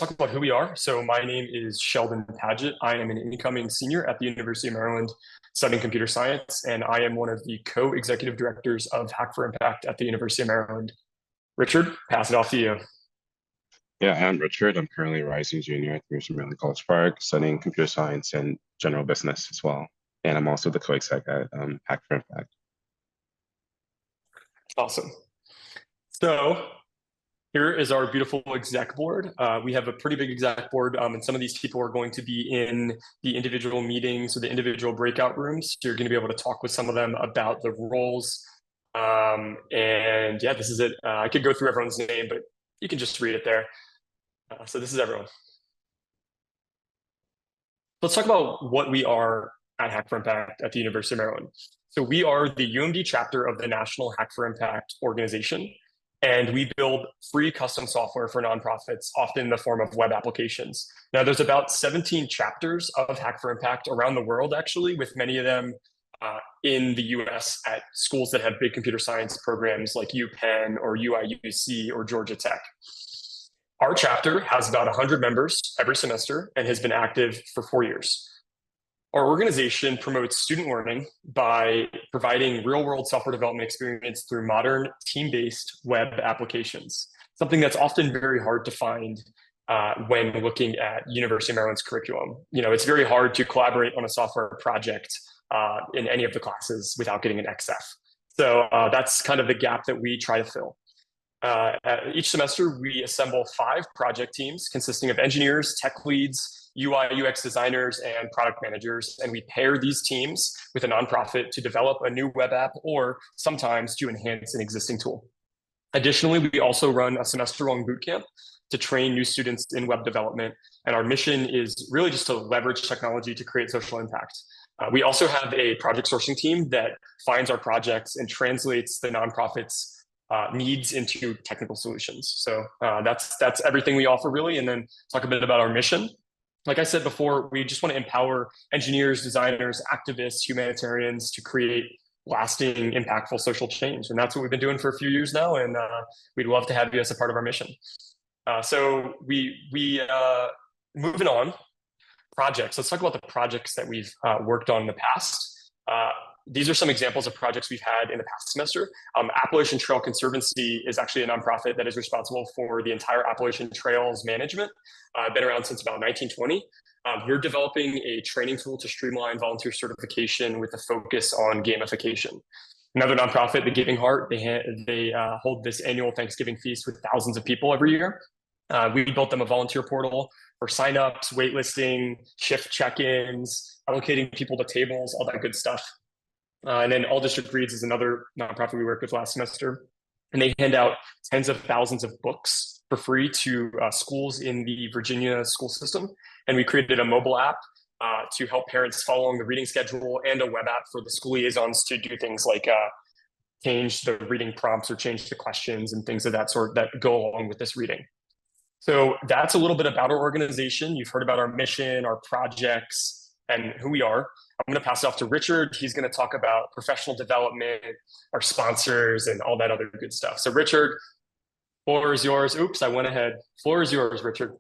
talk about who we are. So my name is Sheldon Paget. I am an incoming senior at the University of Maryland studying computer science, and I am one of the co-executive directors of Hack4Impact at the University of Maryland. Richard, pass it off to you. Yeah, I'm Richard. I'm currently a rising junior at the University of Maryland College Park, studying computer science and general business as well. And I'm also the co-exec at Hack4Impact. Awesome. So here is our beautiful exec board. We have a pretty big exec board, and some of these people are going to be in the individual meetings or the individual breakout rooms. So you're going to be able to talk with some of them about the roles. And yeah, this is it. I could go through everyone's name, but you can just read it there. So this is everyone. Let's talk about what we are at Hack4Impact at the University of Maryland. So we are the UMD chapter of the National Hack4Impact organization, and we build free custom software for nonprofits, often in the form of web applications. Now, there's about 17 chapters of Hack4Impact around the world, actually, with many of them in the US at schools that have big computer science programs like UPenn or UIUC or Georgia Tech. Our chapter has about 100 members every semester and has been active for 4 years. Our organization promotes student learning by providing real-world software development experience through modern team-based web applications, something that's often very hard to find when looking at University of Maryland's curriculum. You know, it's very hard to collaborate on a software project in any of the classes without getting an XF. So that's kind of the gap that we try to fill. Each semester, we assemble 5 project teams consisting of engineers, tech leads, UI, UX designers, and product managers. And we pair these teams with a nonprofit to develop a new web app or sometimes to enhance an existing tool. Additionally, we also run a semester-long bootcamp to train new students in web development. And our mission is really just to leverage technology to create social impact. We also have a project sourcing team that finds our projects and translates the nonprofit's needs into technical solutions. So that's everything we offer, really. And then talk a bit about our mission. Like I said before, we just want to empower engineers, designers, activists, humanitarians to create lasting, impactful social change. And that's what we've been doing for a few years now. And we'd love to have you as a part of our mission. So moving on, projects. Let's talk about the projects that we've worked on in the past. These are some examples of projects we've had in the past semester. Appalachian Trail Conservancy is actually a nonprofit that is responsible for the entire Appalachian Trails management. Been around since about 1920. We're developing a training tool to streamline volunteer certification with a focus on gamification. Another nonprofit, the Giving Heart, they hold this annual Thanksgiving feast with thousands of people every year. We built them a volunteer portal for signups, waitlisting, shift check-ins, allocating people to tables, all that good stuff. And then All District Reads is another nonprofit we worked with last semester. And they hand out tens of thousands of books for free to schools in the Virginia school system. And we created a mobile app to help parents follow along the reading schedule and a web app for the school liaisons to do things like change the reading prompts or change the questions and things of that sort that go along with this reading. So that's a little bit about our organization. You've heard about our mission, our projects, and who we are. I'm going to pass it off to Richard. He's going to talk about professional development, our sponsors, and all that other good stuff. So Richard, floor is yours. Oops, I went ahead. Floor is yours, Richard.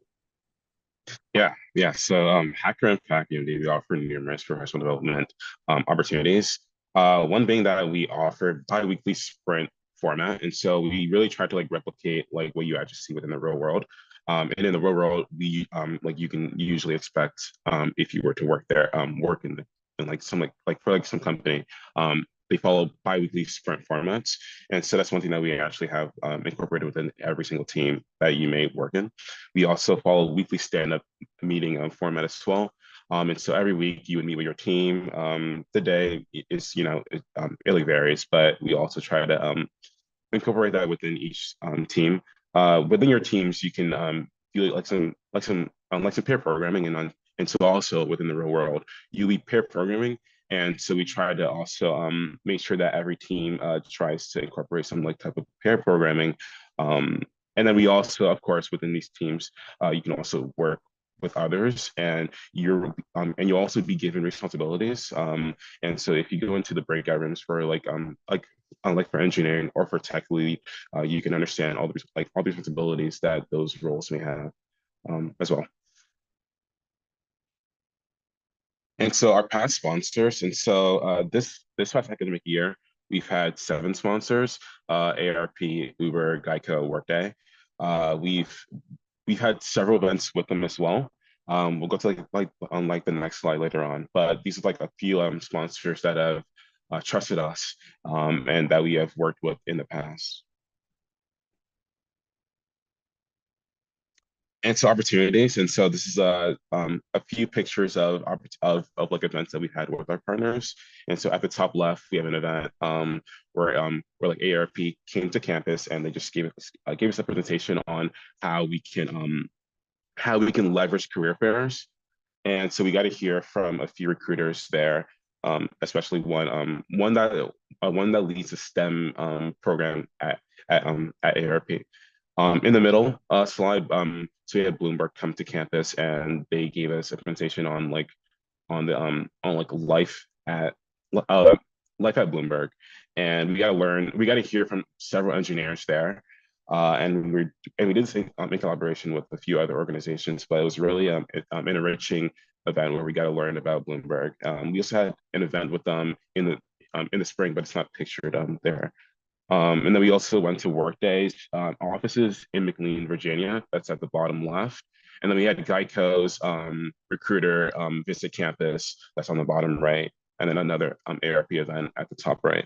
Yeah. So Hack4Impact-UMD, we offer numerous professional development opportunities. One being that we offer bi-weekly sprint format. And so we really try to replicate what you actually see within the real world. And in the real world, we you can usually expect if you were to work there, work in some company, they follow bi-weekly sprint formats. And so that's one thing that we actually have incorporated within every single team that you may work in. We also follow weekly stand-up meeting format as well. And so every week you would meet with your team. The day is, it really varies, but we also try to incorporate that within each team. Within your teams, you can do some peer programming, and so also within the real world, you lead pair programming. And so we try to also make sure that every team tries to incorporate some type of pair programming. And then we also, of course, within these teams, you can also work with others, and you'll also be given responsibilities. And so if you go into the breakout rooms for for engineering or for tech lead, you can understand all the responsibilities that those roles may have. as well. And so our past sponsors, and so this past academic year, we've had 7 sponsors: ARP, Uber, Geico, Workday. We've had several events with them as well. We'll go to like the next slide later on, but these are like a few sponsors that have trusted us and that we have worked with in the past. And so opportunities, and so this is a few pictures of like events that we've had with our partners. And so at the top left, we have an event where like ARP came to campus and they just gave us a presentation on how we can leverage career fairs. And so we got to hear from a few recruiters there, especially one that leads a STEM program at ARP. In the middle slide, so we had Bloomberg come to campus and they gave us a presentation on like life uh, life at Bloomberg, and we got to hear from several engineers there, and we did think in collaboration with a few other organizations, but it was really an enriching event where we got to learn about Bloomberg. We also had an event with them in the spring, but it's not pictured there. And then we also went to Workday's offices in McLean, Virginia. That's at the bottom left. And then we had Geico's recruiter visit campus. That's on the bottom right. And then another ARP event at the top right.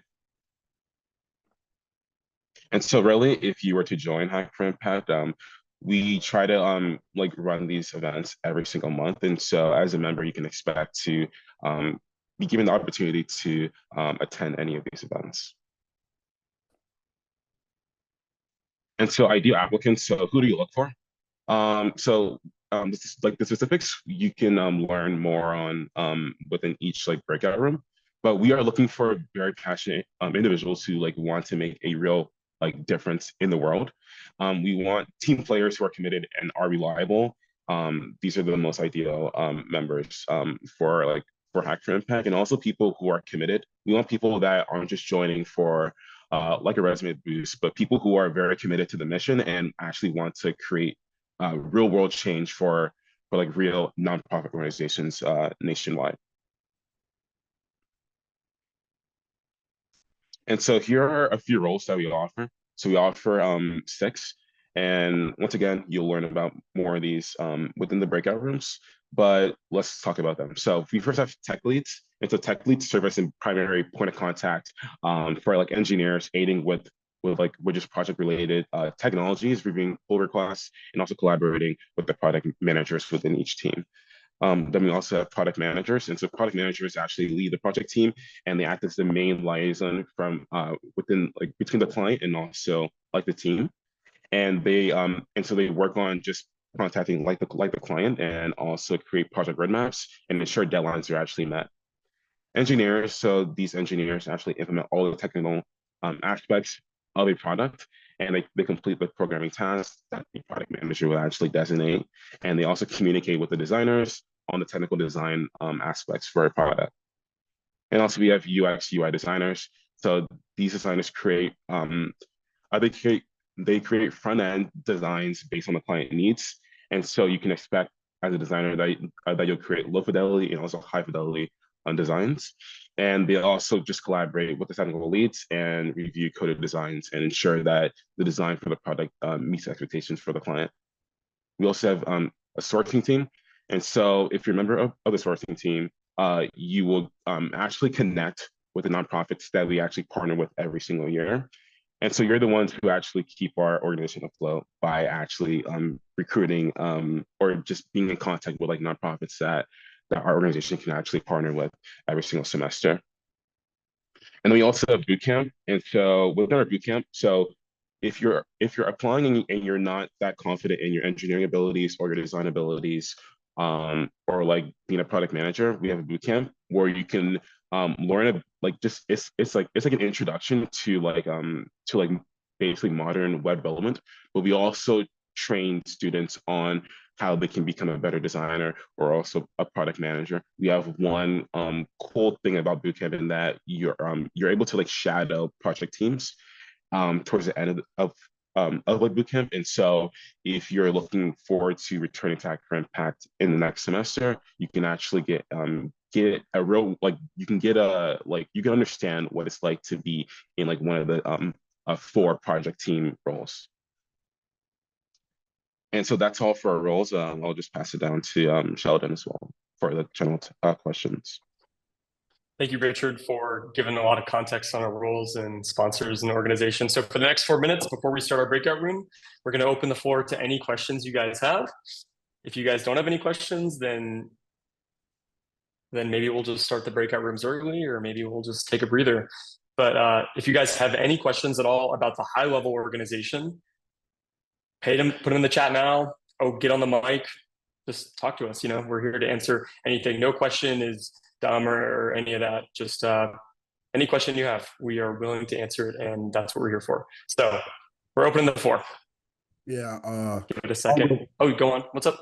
And so really, if you were to join Hack4Impact, we try to like run these events every single month. And so as a member, you can expect to be given the opportunity to attend any of these events. And so ideal applicants, so who do you look for? This is like the specifics you can learn more on within each like breakout room. But we are looking for very passionate individuals who like want to make a real like difference in the world. We want team players who are committed and are reliable. These are the most ideal members for Hack4Impact, and also people who are committed. We want people that aren't just joining for like a resume boost, but people who are very committed to the mission and actually want to create real world change for like real nonprofit organizations nationwide. And so here are a few roles that we offer. So we offer 6. And once again, you'll learn about more of these within the breakout rooms, but let's talk about them. So we first have tech leads. And so tech leads serve as a primary point of contact for like engineers aiding with like just project related technologies, reviewing pull requests, and also collaborating with the product managers within each team. Then we also have product managers, and so product managers actually lead the project team, and they act as the main liaison from within like between the client and also like the team, and so they work on just contacting like the client and also create project roadmaps and ensure deadlines are actually met. Engineers, so these engineers actually implement all the technical aspects of a product, and they complete the programming tasks that the product manager will actually designate, and they also communicate with the designers on the technical design aspects for a product. And also we have UX UI designers. So these designers they create they create front end designs based on the client needs, and so you can expect as a designer that you'll create low fidelity and also high fidelity on designs. And they also just collaborate with the technical leads and review coded designs and ensure that the design for the product meets expectations for the client. We also have a sourcing team. And so if you're a member of the sourcing team, you will actually connect with the nonprofits that we actually partner with every single year. And so you're the ones who actually keep our organization afloat by actually recruiting or just being in contact with like nonprofits that our organization can actually partner with every single semester. And then we also have bootcamp. And so within our bootcamp, so if you're applying and you're not that confident in your engineering abilities or your design abilities, or like being a product manager, we have a bootcamp where you can learn like just it's like an introduction to like basically modern web development, but we also train students on how they can become a better designer or also a product manager. We have one cool thing about bootcamp in that you're able to like shadow project teams towards the end of a bootcamp. And so if you're looking forward to returning to Hack4Impact in the next semester, you can actually get a real, like, you can get a, like, you can understand what it's like to be in like one of the 4 project team roles. And so that's all for our roles. I'll just pass it down to Sheldon as well for the general questions. Thank you, Richard, for giving a lot of context on our roles and sponsors and organizations. So for the next 4 minutes before we start our breakout room, we're going to open the floor to any questions you guys have. If you guys don't have any questions, then maybe we'll just start the breakout rooms early, or maybe we'll just take a breather. But if you guys have any questions at all about the high-level organization, put them in the chat now. Oh, get on the mic. Just talk to us. We're here to answer anything. No question is dumb or any of that. Just any question you have, we are willing to answer it, and that's what we're here for. So we're opening the floor. Yeah. Give it a second. Go on. What's up?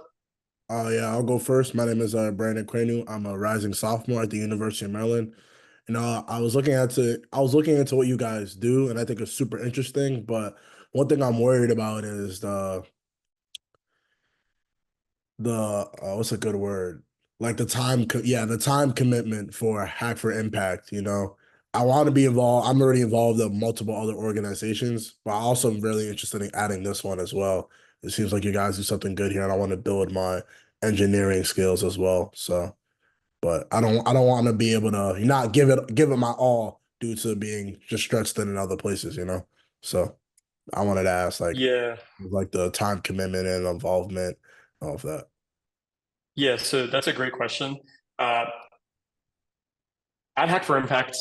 Yeah, I'll go first. My name is Brandon Cranu. I'm a rising sophomore at the University of Maryland. I was looking into what you guys do, and I think it's super interesting. But one thing I'm worried about is the what's a good word? Like the time commitment for Hack4Impact. I want to be involved. I'm already involved in multiple other organizations, but I also am really interested in adding this one as well. It seems like you guys do something good here, and I want to build my engineering skills as well. So, but I don't want to be able to not give it my all due to being just stretched thin in other places. So I wanted to ask like the time commitment and involvement, all of that. Yeah, so that's a great question. At Hack4Impact,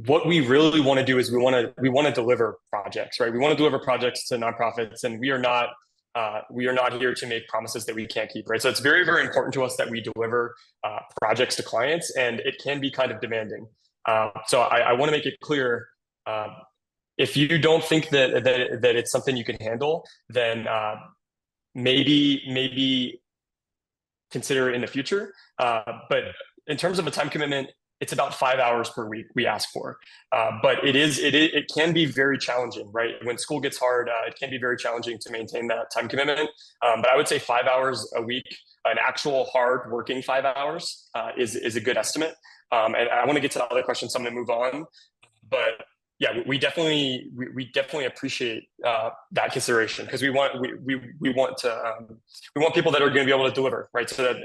what we really want to do is we want to deliver projects, right? We want to deliver projects to nonprofits, and we are not here to make promises that we can't keep, right? So it's very, very important to us that we deliver projects to clients, and it can be kind of demanding. So I want to make it clear, if you don't think that it's something you can handle, then maybe consider it in the future. But in terms of a time commitment, it's about 5 hours per week we ask for. But it can be very challenging, right? When school gets hard, it can be very challenging to maintain that time commitment. But I would say 5 hours a week, an actual hard working 5 hours is a good estimate. And I want to get to the other question, so I'm going to move on. But yeah, we definitely appreciate that consideration, because we want people that are going to be able to deliver, right? So that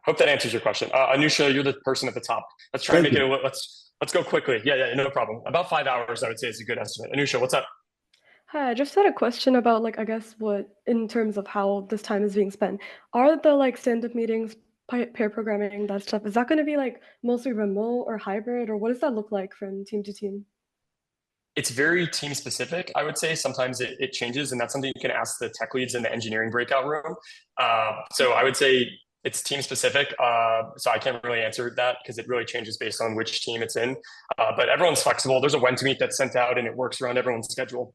hope that answers your question. Anusha, you're the person at the top. Let's try and make it. Let's go quickly. Yeah, no problem. About 5 hours, I would say, is a good estimate. Anusha, what's up? Hi, I just had a question about I guess what in terms of how this time is being spent. Are the stand-up meetings, pair programming, that stuff, is that going to be mostly remote or hybrid, or what does that look like from team to team? It's very team specific, I would say. Sometimes it changes, and that's something you can ask the tech leads in the engineering breakout room. So I would say it's team specific. So I can't really answer that because it really changes based on which team it's in. But everyone's flexible. There's a when to meet that's sent out, and it works around everyone's schedule.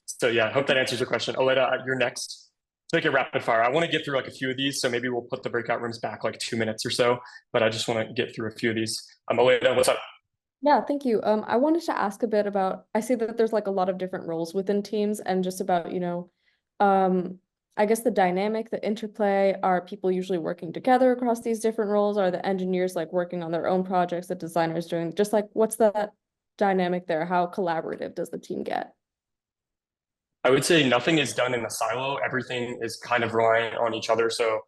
So yeah, I hope that answers your question. Oleta, you're next. Take it rapid fire. I want to get through a few of these, so maybe we'll put the breakout rooms back 2 minutes or so. But I just want to get through a few of these. Oleta, what's up? Yeah, thank you. I wanted to ask a bit about, I see that there's a lot of different roles within teams, and just about, I guess the dynamic, the interplay. Are people usually working together across these different roles? Are the engineers working on their own projects, the designers doing just what's that dynamic there? How collaborative does the team get? I would say nothing is done in a silo. Everything is kind of relying on each other. So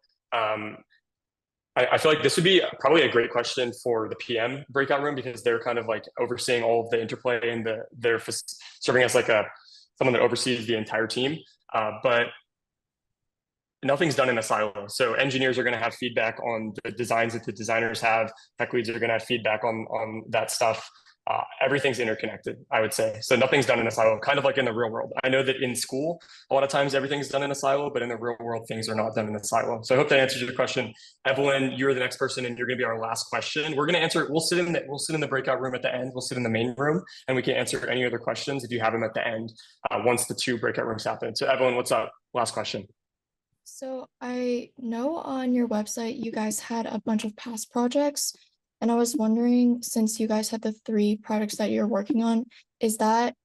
I feel like this would be probably a great question for the PM breakout room, because they're kind of overseeing all of the interplay, and they're serving as someone that oversees the entire team. But nothing's done in a silo. So engineers are going to have feedback on the designs that the designers have. Tech leads are going to have feedback on that stuff. Everything's interconnected, I would say. So nothing's done in a silo, kind of like in the real world. I know that in school, a lot of times everything's done in a silo, but in the real world, things are not done in a silo. So I hope that answers your question. Evelyn, you're the next person, and you're going to be our last question. We're going to answer. We'll sit in the breakout room at the end. We'll sit in the main room, and we can answer any other questions if you have them at the end once the 2 breakout rooms happen. So Evelyn, what's up? Last question. So I know on your website you guys had a bunch of past projects, and I was wondering, since you guys had the 3 projects that you're working on, is that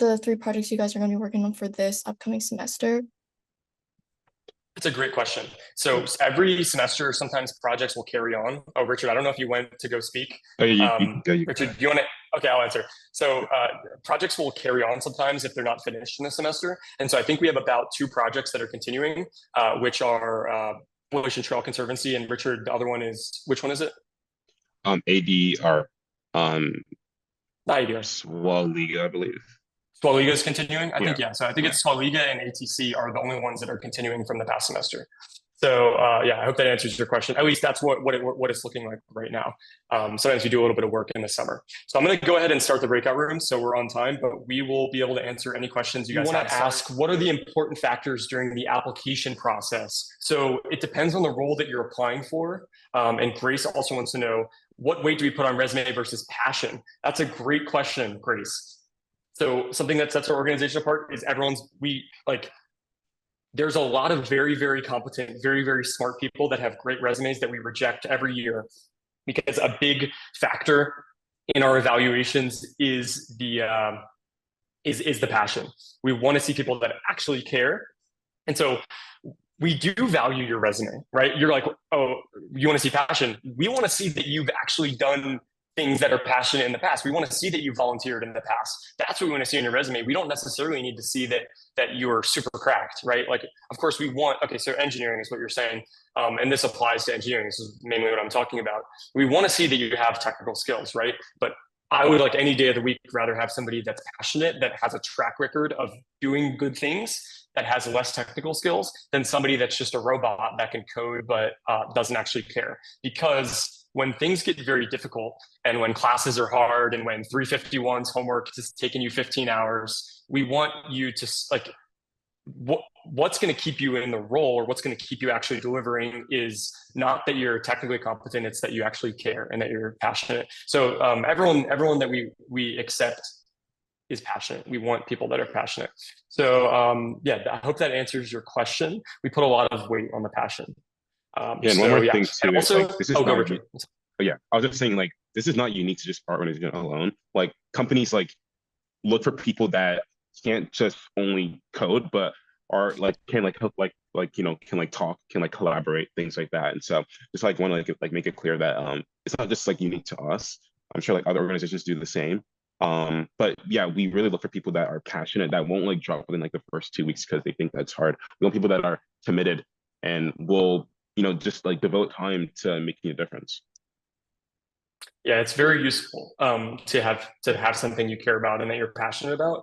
the 3 projects you guys are going to be working on for this upcoming semester? It's a great question. So every semester, sometimes projects will carry on. Oh, Richard, I don't know if you went to go speak. Oh, you go. Richard, do you want to? Okay, I'll answer. So projects will carry on sometimes if they're not finished in the semester. And so I think we have about 2 projects that are continuing, which are Bush and Trail Conservancy. And Richard, the other one is, which one is it? ADR. Not ADR. Swaliga, I believe. Swaliga is continuing? I think, yeah. So I think it's Swaliga and ATC are the only ones that are continuing from the past semester. So yeah, I hope that answers your question. At least that's what it's looking like right now. Sometimes we do a little bit of work in the summer. So I'm going to go ahead and start the breakout room so we're on time, but we will be able to answer any questions you guys want to ask. What are the important factors during the application process? So it depends on the role that you're applying for. And Grace also wants to know, what weight do we put on resume versus passion? That's a great question, Grace. So something that sets our organization apart is there's a lot of very, very competent, very, very smart people that have great resumes that we reject every year because a big factor in our evaluations is the passion. We want to see people that actually care. And so we do value your resume, right? You're like, oh, you want to see passion? We want to see that you've actually done things that are passionate in the past. We want to see that you volunteered in the past. That's what we want to see in your resume. We don't necessarily need to see that you're super cracked, right? Like, of course we want, okay, so engineering is what you're saying. And this applies to engineering. This is mainly what I'm talking about. We want to see that you have technical skills, right? But I would, like, any day of the week, rather have somebody that's passionate, that has a track record of doing good things, that has less technical skills, than somebody that's just a robot that can code but doesn't actually care. Because when things get very difficult and when classes are hard and when 351's homework is taking you 15 hours, we want you to, like, what's going to keep you in the role, or what's going to keep you actually delivering, is not that you're technically competent, it's that you actually care and that you're passionate. So everyone that we accept is passionate. We want people that are passionate. So yeah, I hope that answers your question. We put a lot of weight on the passion. And one more thing too, also, like, this is yeah, I was just saying, like, this is not unique to just our organization alone. Like, companies, like, look for people that can't just only code, but are like can like help, like you know, can like talk, can like collaborate, things like that. And so just like want to like make it clear that it's not just like unique to us. I'm sure like other organizations do the same. But yeah, we really look for people that are passionate, that won't like drop within like the first 2 weeks because they think that's hard. We want people that are committed and will, you know, just like devote time to making a difference. Yeah, it's very useful to have something you care about and that you're passionate about.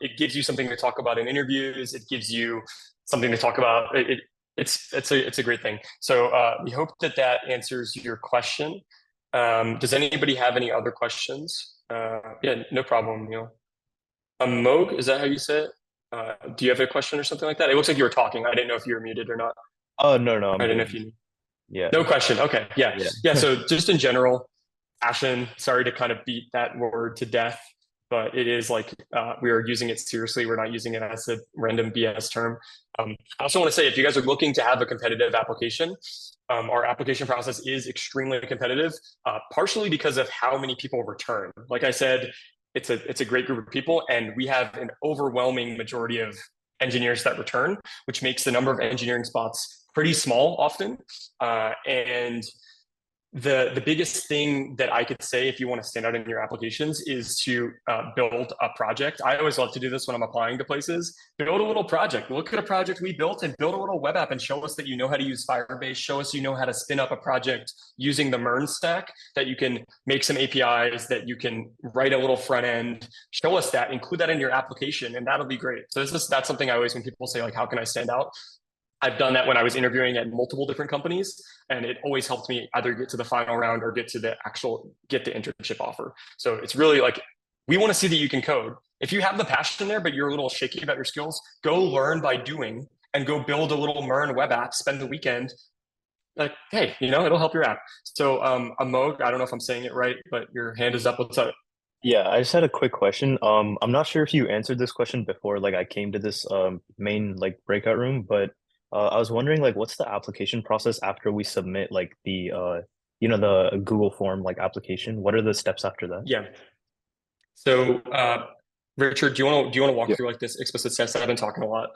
It gives you something to talk about in interviews. It gives you something to talk about. It's a great thing. So we hope that answers your question. Does anybody have any other questions? Yeah, no problem, Neil. Moog, is that how you say it? Do you have a question or something like that? It looks like you were talking. I didn't know if you were muted or not. Oh, no. I didn't know if you knew. Yeah. No question. Okay. Yeah. So just in general, passion, sorry to kind of beat that word to death, but it is like we are using it seriously. We're not using it as a random BS term. I also want to say, if you guys are looking to have a competitive application, our application process is extremely competitive, partially because of how many people return. Like I said, it's a great group of people, and we have an overwhelming majority of engineers that return, which makes the number of engineering spots pretty small often. And the biggest thing that I could say, if you want to stand out in your applications, is to build a project. I always love to do this when I'm applying to places. Build a little project. Look at a project we built and build a little web app and show us that you know how to use Firebase. Show us you know how to spin up a project using the MERN stack, that you can make some APIs, that you can write a little front end. Show us that, include that in your application, and that'll be great. So that's something I always, when people say, like, how can I stand out? I've done that when I was interviewing at multiple different companies, and it always helped me either get to the final round or get the internship offer. So it's really like, we want to see that you can code. If you have the passion there, but you're a little shaky about your skills, go learn by doing and go build a little MERN web app, spend the weekend. Like, hey, you know, it'll help your app. So Amog, I don't know if I'm saying it right, but your hand is up. What's up? Yeah, I just had a quick question. I'm not sure if you answered this question before, like I came to this main like breakout room, but I was wondering, like, what's the application process after we submit like the the Google form like application? What are the steps after that? Yeah. So Richard, do you want to walk Yeah. through like this explicit test? I've been talking a lot.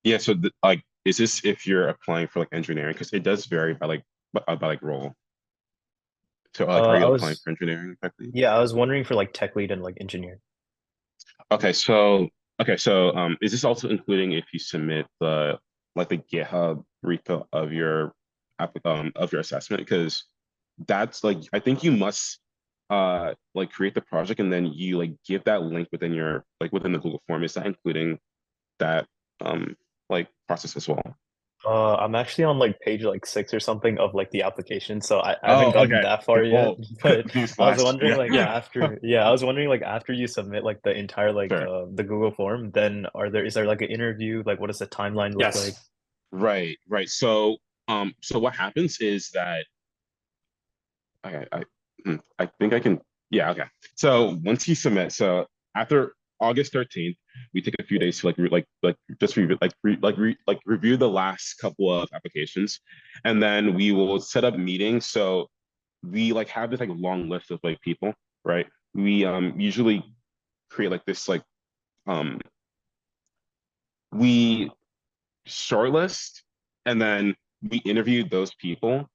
Yeah. So like, is this if you're applying for like engineering? Because it does vary by like role. So like, are I you applying was for engineering technically? yeah, I was wondering for like tech lead and like engineer. Okay. So is this also including if you submit the like the GitHub repo of your assessment? Because that's like I think you must like create the project and then you like give that link within your like within the Google form. Is that including that like process as well? I'm actually on like page like 6 or something of like the application, so I haven't Oh, gotten okay. that far yet. Well, But I was newsflash. wondering Yeah, like after, yeah, I was wondering like after you submit like the entire like fair. the Google form, then is there like an interview? Like what does the timeline look like? Yes. Right, right. So what happens is that I think I can. Yeah, okay. So once you submit, so after August 13th, we take a few days to like just review the last couple of applications, and then we will set up meetings. So we like have this like long list of like people, right? We usually create like this like um we shortlist and then we interview those people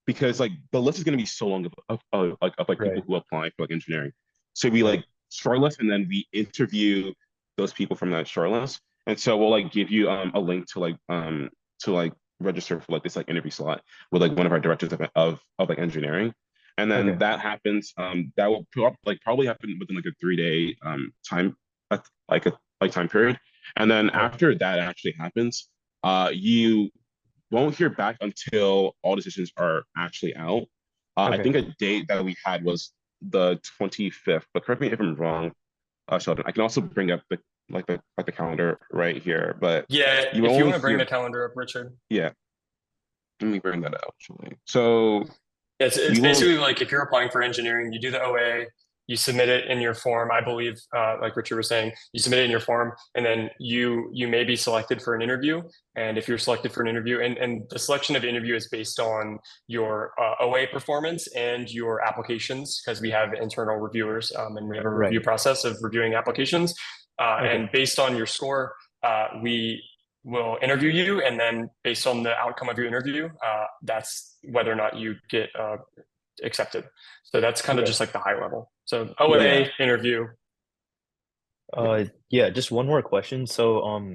because like the list is going to be so long of people Right. who apply for like engineering. So we like shortlist and then we interview those people from that shortlist. And so we'll like give you a link to like register for like this like interview slot with like one of our directors of like engineering. And then Okay. that happens. That will probably happen within like a 3 day time like a like time period. And then Oh, after that actually happens, you won't hear back until all decisions are actually out. I okay. think a date that we had was the 25th, but correct me if I'm wrong, Sheldon. I can also bring up the calendar right here, but Yeah, you will if you only want to bring the hear, calendar up, Richard. yeah, let me bring that out actually. So It's we will, basically like if you're applying for engineering, you do the OA, you submit it in your form. I believe, like Richard was saying, you submit it in your form, and then you may be selected for an interview. And if you're selected for an interview, and the selection of interview is based on your OA performance and your applications, because we have internal reviewers and we have a review Right. process of reviewing applications. Okay. And based on your score, we will interview you, and then based on the outcome of your interview, that's whether or not you get accepted. So that's kind of Okay. just like the high level. So yeah. OA interview. Yeah, just one more question. So,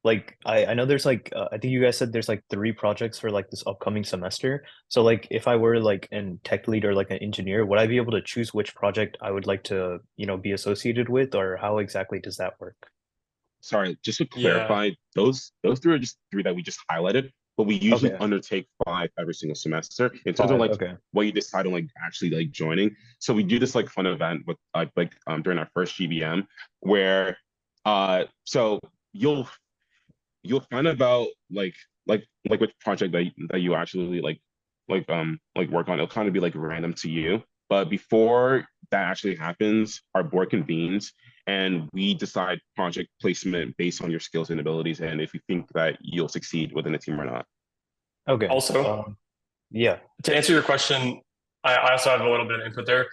like I know there's like I think you guys said there's like 3 projects for like this upcoming semester. So like if I were like an tech lead or like an engineer, would I be able to choose which project I would like to, be associated with, or how exactly does that work? Sorry, just to Yeah. clarify, those three are just three that we just highlighted, but we usually Okay. undertake 5 every single semester in terms of 5. like Okay. what you decide on like actually like joining. So we do this like fun event with during our first GBM where so you'll find about like which project that you actually like work on. It'll kind of be like random to you. But before that actually happens, our board convenes and we decide project placement based on your skills and abilities and if we think that you'll succeed within the team or not. Okay. Also, Yeah. to answer your question, I also have a little bit of input there.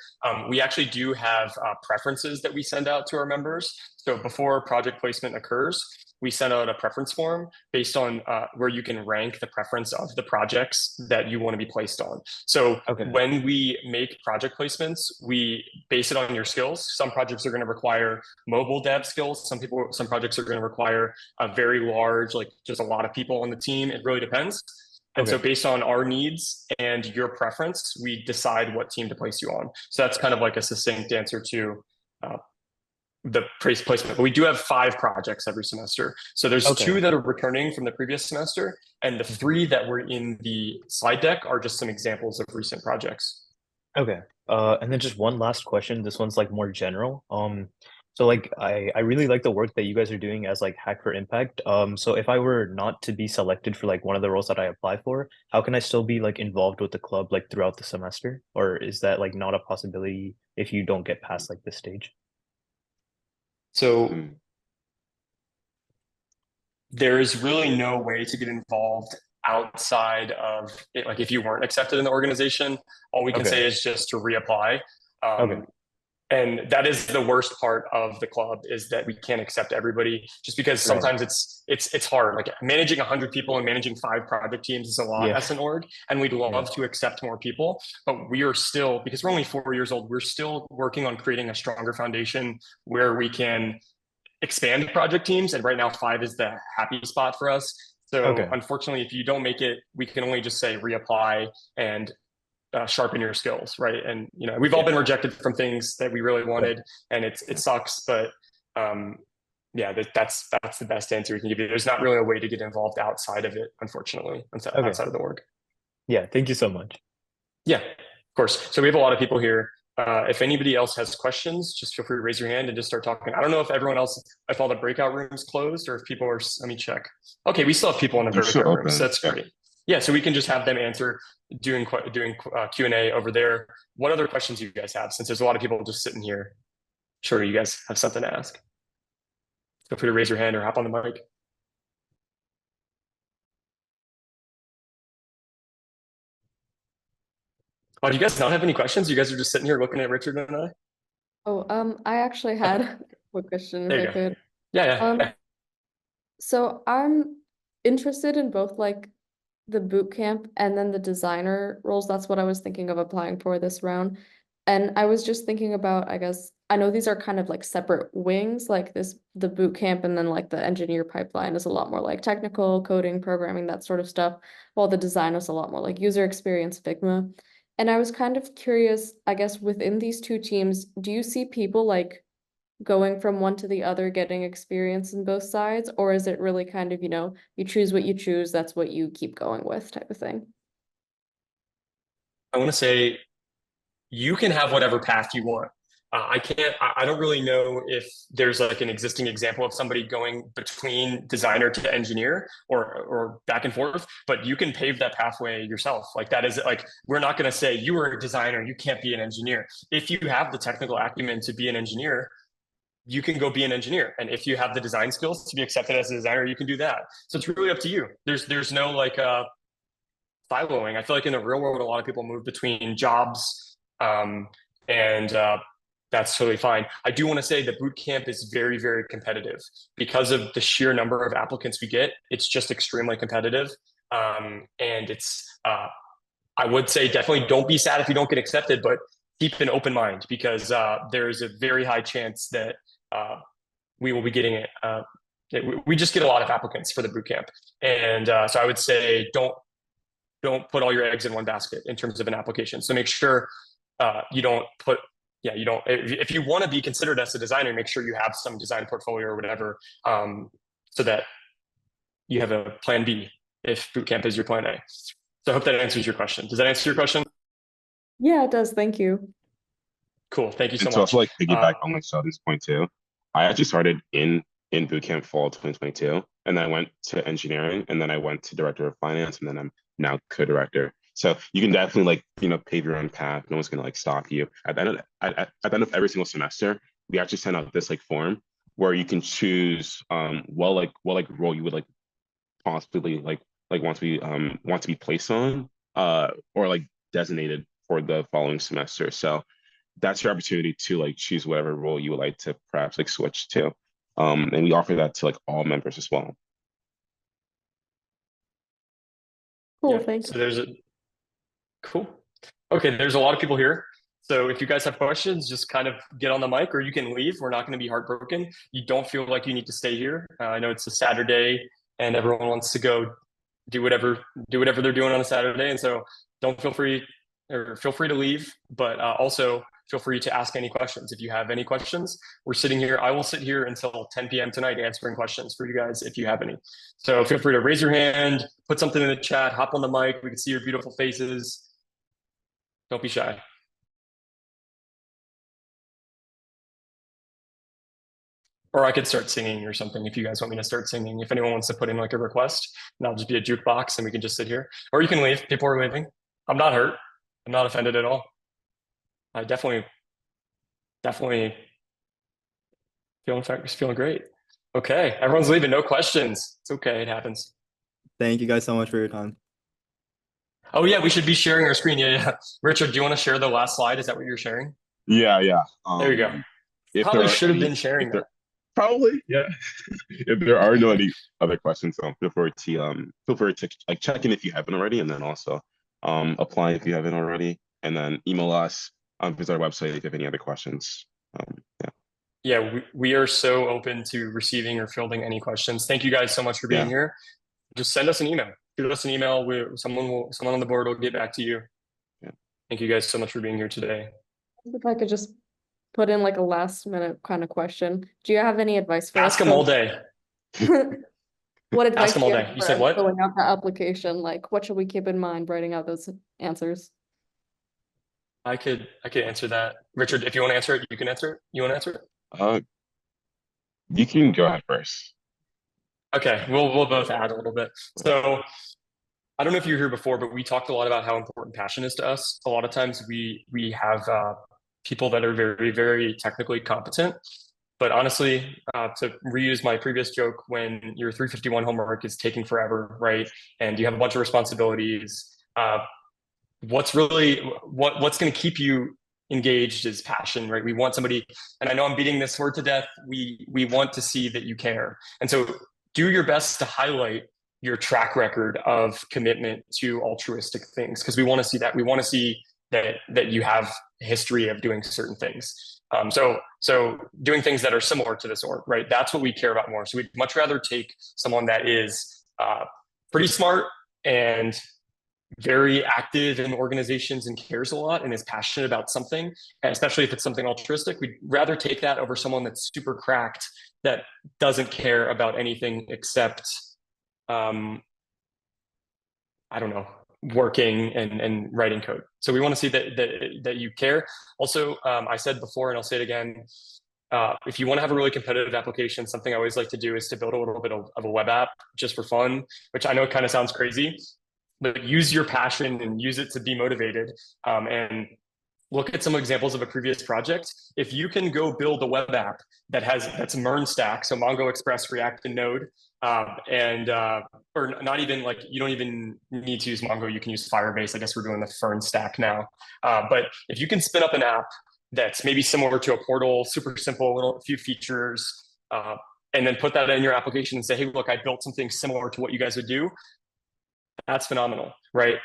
We actually do have preferences that we send out to our members. So before project placement occurs, we send out a preference form based on where you can rank the preference of the projects that you want to be placed on. So Okay. when we make project placements, we base it on your skills. Some projects are going to require mobile dev skills. Some projects are going to require a very large, like just a lot of people on the team. It really depends. And so Okay. based on our needs and your preference, we decide what team to place you on. So that's kind of like a succinct answer to uh, the placement. But we do have 5 projects every semester. So there's Okay. 2 that are returning from the previous semester, and the 3 that were in the slide deck are just some examples of recent projects. Okay. And then just one last question. This one's like more general. So like I really like the work that you guys are doing as like Hack for Impact. So if I were not to be selected for like one of the roles that I apply for, how can I still be like involved with the club like throughout the semester? Or is that like not a possibility if you don't get past like this stage? So Mm. there is really no way to get involved outside of it. Like if you weren't accepted in the organization, all we can Okay. say is just to reapply. Okay. Um, And that is the worst part of the club, is that we can't accept everybody, just because sometimes it's hard. Like managing 100 people and managing 5 project teams is a lot as an org, and we'd love to accept more people, but we are still, because we're only 4 years old, we're still working on creating a stronger foundation where we can expand project teams. And right now 5 is the happy spot for us. So unfortunately, if you don't make it, we can only just say reapply and sharpen your skills, right? And you know, we've all been rejected from things that we really wanted, and it sucks, but yeah, that's the best answer we can give you. There's not really a way to get involved outside of it, unfortunately, outside of the org. Yeah, thank you so much. Yeah, of course. So we have a lot of people here. If anybody else has questions, just feel free to raise your hand and just start talking. I don't know if everyone else, if all the breakout rooms closed, or if people are, let me check. Okay, we still have people in the breakout rooms, so that's great. Yeah, so we can just have them answer, doing Q&A over there. What other questions do you guys have? Since there's a lot of people just sitting here, sure, you guys have something to ask. Feel free to raise your hand or hop on the mic. Oh, do you guys not have any questions? You guys are just sitting here looking at Richard and I? Oh, I actually had a quick question, if I could. Yeah. So I'm interested in both like the boot camp and then the designer roles. That's what I was thinking of applying for this round. And I was just thinking about, I guess, I know these are kind of like separate wings, like the boot camp, and then like the engineer pipeline is a lot more like technical, coding, programming, that sort of stuff, while the design is a lot more like user experience, Figma. And I was kind of curious, I guess, within these two teams, do you see people like going from one to the other, getting experience in both sides? Or is it really kind of, you know, you choose what you choose, that's what you keep going with type of thing? I want to say you can have whatever path you want. I don't really know if there's like an existing example of somebody going between designer to engineer or back and forth, but you can pave that pathway yourself. Like that is like, we're not going to say you are a designer, you can't be an engineer. If you have the technical acumen to be an engineer, you can go be an engineer. And if you have the design skills to be accepted as a designer, you can do that. So it's really up to you. There's no like siloing. I feel like in the real world, a lot of people move between jobs, and that's totally fine. I do want to say the boot camp is very, very competitive because of the sheer number of applicants we get. It's just extremely competitive. And it's, I would say definitely don't be sad if you don't get accepted, but keep an open mind, because there's a very high chance that we will be getting it. We just get a lot of applicants for the boot camp. And so I would say don't put all your eggs in one basket in terms of an application. So make sure you don't put, if you want to be considered as a designer, make sure you have some design portfolio or whatever, so that you have a plan B if bootcamp is your plan A. So I hope that answers your question. Does that answer your question? Yeah, it does. Thank you. Cool. Thank you so much. So also like piggyback on like Sheldon's point too. I actually started in bootcamp fall 2022, and then I went to engineering, and then I went to director of finance, and then I'm now co-director. So you can definitely like, pave your own path. No one's gonna like stop you. At the end of every single semester, we actually send out this like form where you can choose what role you would like possibly like want to be placed on, or like designated for the following semester. So that's your opportunity to like choose whatever role you would like to perhaps like switch to. And we offer that to like all members as well. Cool, thank you. So there's cool. Okay, there's a lot of people here. So if you guys have questions, just kind of get on the mic, or you can leave. We're not going to be heartbroken. You don't feel like you need to stay here. I know it's a Saturday and everyone wants to go do whatever they're doing on a Saturday. And so feel free to leave, but also feel free to ask any questions. If you have any questions, we're sitting here. I will sit here until 10 p.m. tonight answering questions for you guys if you have any. So feel free to raise your hand, put something in the chat, hop on the mic. We can see your beautiful faces. Don't be shy. Or I could start singing or something if you guys want me to start singing. If anyone wants to put in like a request, and I'll just be a jukebox and we can just sit here. Or you can leave. People are leaving. I'm not hurt. I'm not offended at all. I definitely feeling great. Okay, everyone's leaving. No questions. It's okay. It happens. Thank you guys so much for your time. Oh yeah, we should be sharing our screen. Yeah. Richard, do you want to share the last slide? Is that what you're sharing? Yeah. There you go. If there Probably are should have any, been sharing if there that. probably, yeah. If there are no any other questions, feel free to like check in if you haven't already, and then also apply if you haven't already, and then email us, visit our website if you have any other questions. Yeah. Yeah, we are so open to receiving or fielding any questions. Thank you guys so much for being Yeah. here. Just send us an email. Shoot us an email. Someone on the board will get back to you. Yeah. Thank you guys so much for being here today. If I could just put in like a last minute kind of question. Do you have any advice for us? Ask them all day. What advice Ask them do all you day. have You for said us what? filling out the application? Like, what should we keep in mind writing out those answers? I could answer that. Richard, if you want to answer it, you can answer it. You want to answer it? Uh, you can go ahead first. Okay, we'll both add a little bit. So I don't know if you were here before, but we talked a lot about how important passion is to us. A lot of times we have people that are very, very technically competent, but honestly, to reuse my previous joke, when your 351 homework is taking forever, right, and you have a bunch of responsibilities, what's going to keep you engaged is passion, right? We want somebody, and I know I'm beating this word to death. We want to see that you care, and so do your best to highlight your track record of commitment to altruistic things, because we want to see that. We want to see that you have a history of doing certain things. So doing things that are similar to this org, right? That's what we care about more. So we'd much rather take someone that is pretty smart and very active in organizations and cares a lot and is passionate about something, especially if it's something altruistic. We'd rather take that over someone that's super cracked that doesn't care about anything except I don't know, working and writing code. So we want to see that you care. Also, I said before, and I'll say it again, if you want to have a really competitive application, something I always like to do is to build a little bit of a web app just for fun, which I know kind of sounds crazy, but use your passion and use it to be motivated. And look at some examples of a previous project. If you can go build a web app that's MERN stack, so Mongo, Express, React, and Node, or not even like, you don't even need to use Mongo, you can use Firebase. I guess we're doing the Fern stack now. But if you can spin up an app that's maybe similar to a portal, super simple, a few features, and then put that in your application and say, hey, look, I built something similar to what you guys would do. That's phenomenal, right?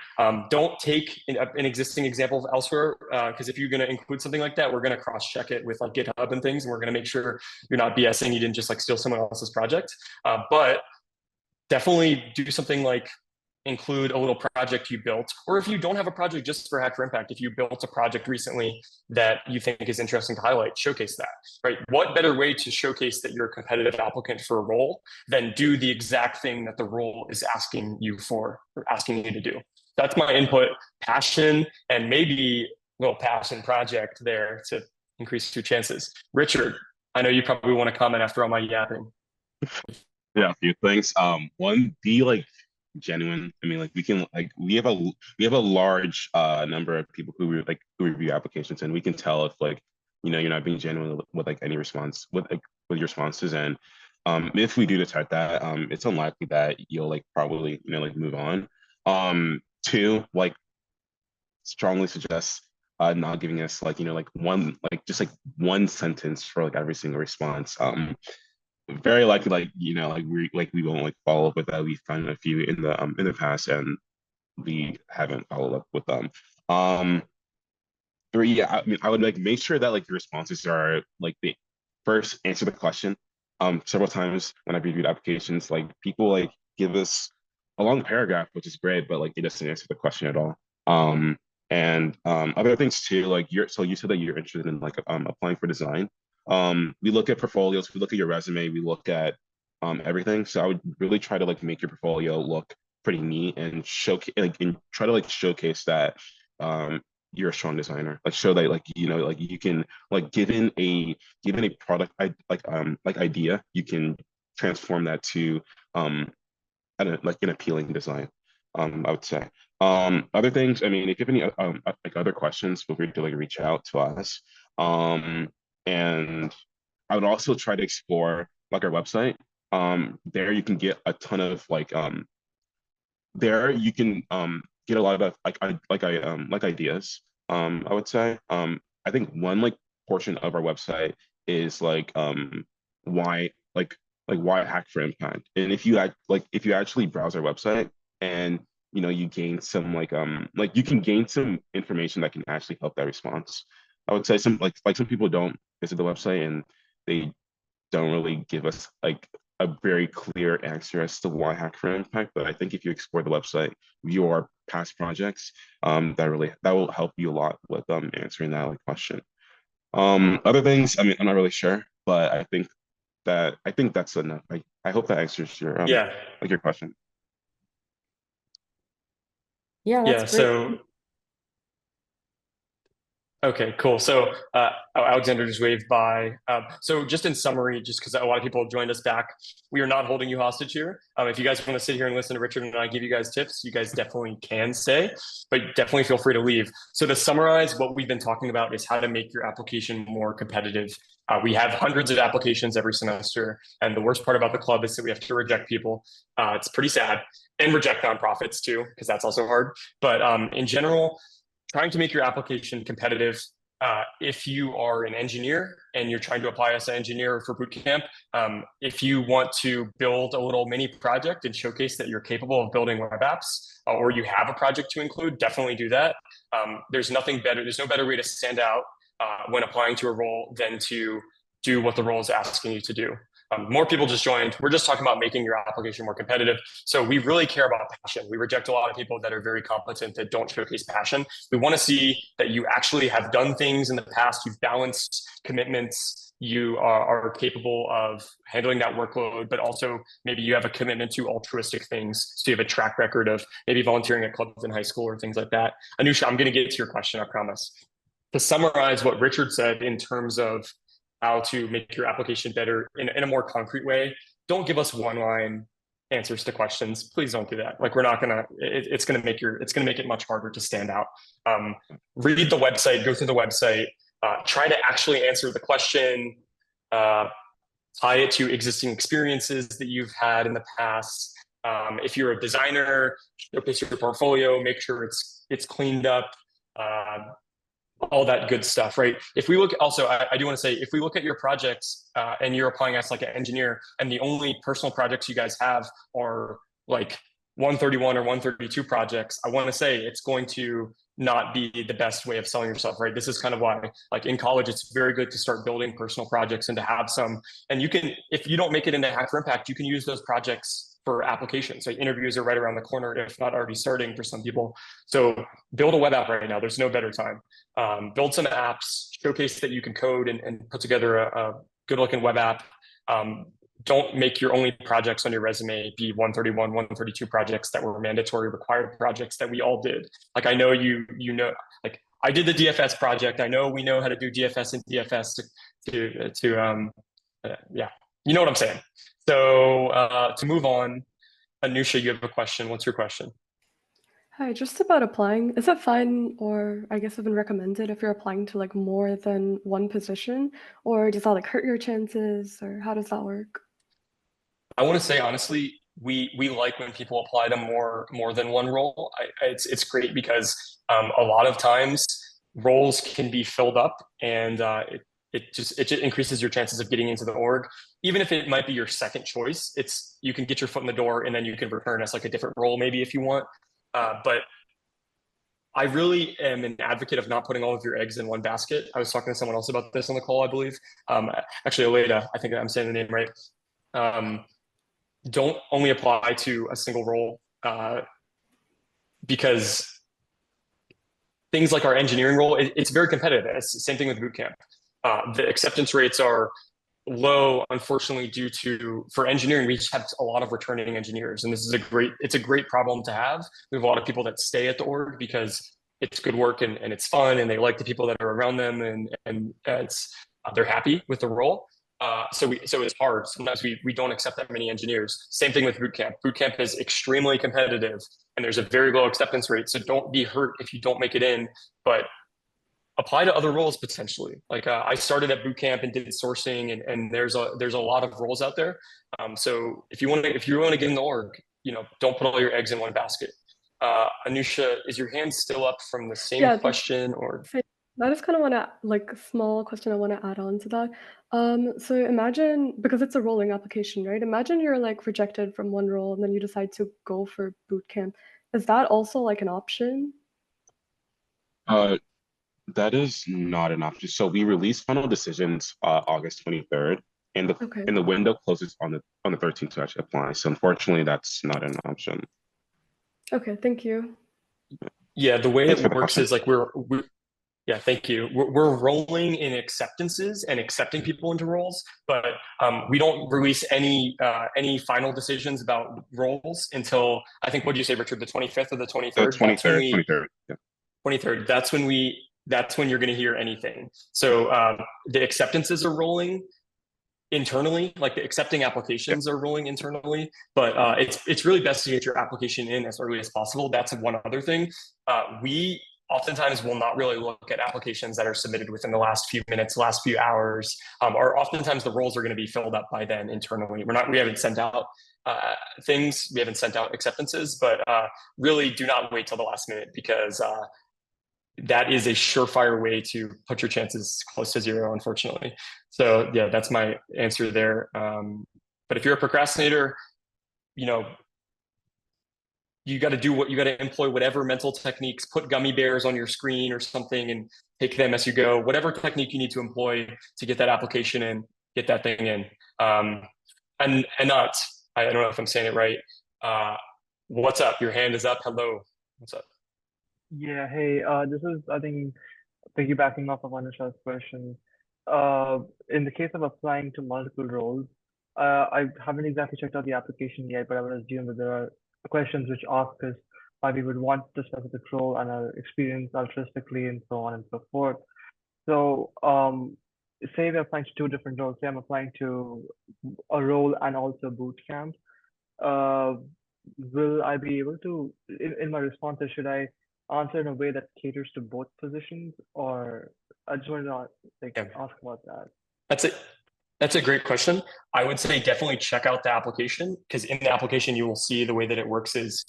Don't take an existing example elsewhere, because if you're going to include something like that, we're going to cross-check it with like GitHub and things, and we're going to make sure you're not BSing, you didn't just like steal someone else's project. But definitely do something like include a little project you built, or if you don't have a project just for Hack4Impact, if you built a project recently that you think is interesting to highlight, showcase that, right? What better way to showcase that you're a competitive applicant for a role than do the exact thing that the role is asking you for, or asking you to do? That's my input. Passion, and maybe a little passion project there to increase your chances. Richard, I know you probably want to comment after all my yapping. Yeah, a few things. One, be like genuine. I mean, like we have a large number of people who review applications, and we can tell if like you're not being genuine with like any response with your responses. And if we do detect that, it's unlikely that you'll like probably like move on. Two, like strongly suggest not giving us like like one sentence for like every single response. Very likely we won't like follow up with that. We've found a few in the past, and we haven't followed up with them. Three, yeah, I mean, I would like make sure that like the responses are like they first answer the question. Several times when I reviewed applications, like people like give us a long paragraph, which is great, but like it doesn't answer the question at all. And other things too, like you said that you're interested in like applying for design. We look at portfolios, we look at your resume, we look at everything. So I would really try to like make your portfolio look pretty neat and showcase and try to like showcase that you're a strong designer. Like show that like like you can like given a product idea, you can transform that to like an appealing design. I would say. Other things, I mean, if you have any like other questions, feel free to like reach out to us. And I would also try to explore like our website. There you can get a ton of like there you can get a lot of like ideas. I would say I think one like portion of our website is like why why hack for impact. And if you if you actually browse our website and you gain some you can gain some information that can actually help that response. I would say some some people don't visit the website and they don't really give us like a very clear answer as to why hack for impact. But I think if you explore the website, view our past projects, that will help you a lot with answering that question. Other things, I mean, I'm not really sure, but I think that's enough. I hope that answers your your question. Yeah, that's great. So okay, cool. So Alexander just waved by. So just in summary, just because a lot of people joined us back, we are not holding you hostage here. If you guys want to sit here and listen to Richard and I give you guys tips, you guys definitely can stay, but definitely feel free to leave. So to summarize, what we've been talking about is how to make your application more competitive. We have hundreds of applications every semester, and the worst part about the club is that we have to reject people. It's pretty sad, and reject nonprofits too, because that's also hard. But in general, trying to make your application competitive. If you are an engineer and you're trying to apply as an engineer for bootcamp, if you want to build a little mini project and showcase that you're capable of building web apps, or you have a project to include, definitely do that. There's nothing better. There's no better way to stand out when applying to a role than to do what the role is asking you to do. More people just joined. We're just talking about making your application more competitive. So we really care about passion. We reject a lot of people that are very competent that don't showcase passion. We want to see that you actually have done things in the past. You've balanced commitments. You are capable of handling that workload, but also maybe you have a commitment to altruistic things. So you have a track record of maybe volunteering at clubs in high school or things like that. Anusha, I'm going to get to your question, I promise. To summarize what Richard said in terms of how to make your application better in a more concrete way, don't give us one-line answers to questions. Please don't do that. Like, we're not gonna. It's gonna make it much harder to stand out. Read the website. Go through the website. Try to actually answer the question. Tie it to existing experiences that you've had in the past. If you're a designer, showcase your portfolio. Make sure it's cleaned up. All that good stuff, right? If we look, also, I do want to say, if we look at your projects and you're applying as like an engineer, and the only personal projects you guys have are like 131 or 132 projects, I want to say it's going to not be the best way of selling yourself, right? This is kind of why, like in college, it's very good to start building personal projects and to have some. And you can, if you don't make it into Hack for Impact, you can use those projects for applications. So interviews are right around the corner, if not already starting for some people. So build a web app right now. There's no better time. Build some apps, showcase that you can code and put together a good looking web app. Don't make your only projects on your resume be 131, 132 projects that were mandatory required projects that we all did. Like, I know you know, like I did the DFS project. I know we know how to do DFS and DFS yeah, you know what I'm saying. So to move on, Anusha, you have a question. What's your question? Hi, just about applying. Is it fine, or I guess even recommended, if you're applying to like more than one position, or does that like hurt your chances, or how does that work? I want to say honestly, we like when people apply to more than one role. It's great because a lot of times roles can be filled up, and it just increases your chances of getting into the org. Even if it might be your second choice, you can get your foot in the door, and then you can return as like a different role maybe if you want. But I really am an advocate of not putting all of your eggs in one basket. I was talking to someone else about this on the call, I believe. Actually, Aleda, I think I'm saying the name right. Don't only apply to a single role because things like our engineering role, it's very competitive. It's the same thing with bootcamp. The acceptance rates are low, unfortunately, due to, for engineering, we have a lot of returning engineers, and this is it's a great problem to have. We have a lot of people that stay at the org because it's good work and it's fun, and they like the people that are around them, and they're happy with the role. So it's hard. Sometimes we don't accept that many engineers. Same thing with bootcamp. Bootcamp is extremely competitive, and there's a very low acceptance rate. So don't be hurt if you don't make it in, but apply to other roles potentially. Like I started at bootcamp and did sourcing, and there's a lot of roles out there. So if you want to get in the org, don't put all your eggs in one basket. Anusha, is your hand still up from the same question or? I just kind of want to like a small question I want to add on to that. So imagine because it's a rolling application, right? Imagine you're like rejected from one role and then you decide to go for boot camp. Is that also like an option? Uh, that is not an option. So we release final decisions August 23rd, and Okay. the window closes on the 13th to actually apply. So unfortunately, that's not an option. Okay, thank you. Yeah, the way Thanks for it the works question. is like we're yeah, thank you. We're rolling in acceptances and accepting people into roles, but we don't release any final decisions about roles until I think, what did you say, Richard, the 25th or the The 23rd? That's when 23rd, 23rd. Yeah. 23rd. That's when you're going to hear anything. So the acceptances are rolling internally, like the accepting applications are rolling internally, but it's really best to get your application in as early as possible. That's one other thing. We oftentimes will not really look at applications that are submitted within the last few minutes, last few hours, or oftentimes the roles are going to be filled up by then internally. We haven't sent out we haven't sent out acceptances, but really do not wait till the last minute, because that is a surefire way to put your chances close to zero, unfortunately. So yeah, that's my answer there. But if you're a procrastinator, you know, you got to employ whatever mental techniques, put gummy bears on your screen or something and take them as you go, whatever technique you need to employ to get that application in, get that thing in. And not, I don't know if I'm saying it right. What's up? Your hand is up. Hello. What's up? Yeah, hey, this is, I think, piggybacking off of Anusha's question. In the case of applying to multiple roles, I haven't exactly checked out the application yet, but I would assume that there are questions which ask us why we would want the specific role and our experience altruistically and so on and so forth. So, say we're applying to two different roles. Say I'm applying to a role and also boot camp. Uh, will I be able to, in my responses, should I answer in a way that caters to both positions, or I just wanted to ask about that. That's a great question. I would say definitely check out the application, because in the application you will see the way that it works is